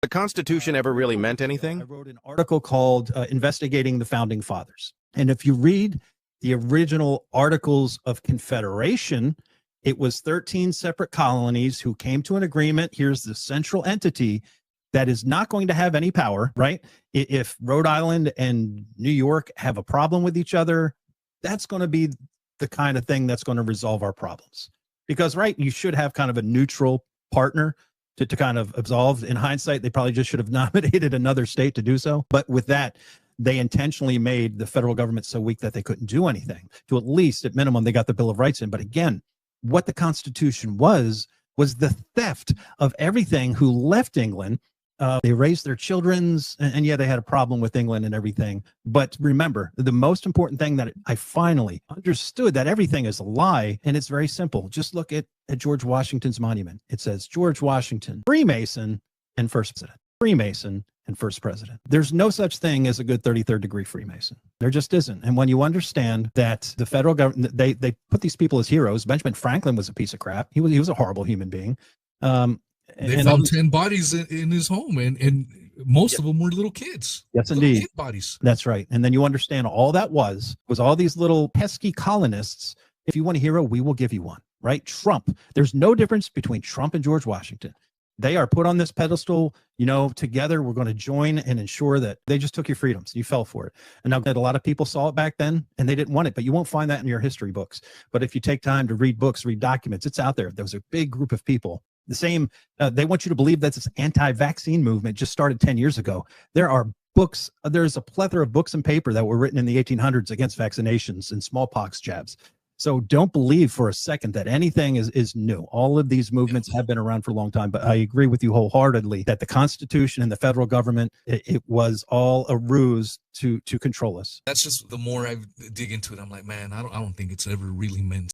The Constitution ever really meant anything? I wrote an article called Investigating the Founding Fathers. And if you read the original Articles of Confederation, it was 13 separate colonies who came to an agreement. Here's the central entity that is not going to have any power, right? If Rhode Island and New York have a problem with each other, that's going to be the kind of thing that's going to resolve our problems. Because, right, you should have kind of a neutral partner to kind of absolve. In hindsight, they probably just should have nominated another state to do so. But with that, they intentionally made the federal government so weak that they couldn't do anything. To at least, at minimum, they got the Bill of Rights in. But again, what the Constitution was the theft of everything who left England. They raised their children's, and yeah, they had a problem with England and everything. But remember, the most important thing that I finally understood, that everything is a lie, and it's very simple. Just look at George Washington's monument. It says, George Washington, Freemason and first president. Freemason and first president. There's no such thing as a good 33rd degree Freemason. There just isn't. And when you understand that the federal government, they put these people as heroes. Benjamin Franklin was a piece of crap. He was a horrible human being. They found 10 bodies in his home, and most of them were little kids. Yes, indeed. Kid bodies. That's right. And then you understand all that was all these little pesky colonists. If you want a hero, we will give you one, right? Trump. There's no difference between Trump and George Washington. They are put on this pedestal, together. We're going to join and ensure that they just took your freedoms. You fell for it. And now that a lot of people saw it back then and they didn't want it, but you won't find that in your history books. But if you take time to read books, read documents, it's out there. There was a big group of people. The same, they want you to believe that this anti-vaccine movement just started 10 years ago. There are books, there's a plethora of books and paper that were written in the 1800s against vaccinations and smallpox jabs. So don't believe for a second that anything is new. All of these movements have been around for a long time, but I agree with you wholeheartedly that the Constitution and the federal government, it was all a ruse to control us. That's just, the more I dig into it, I'm like, man, I don't think it's ever really meant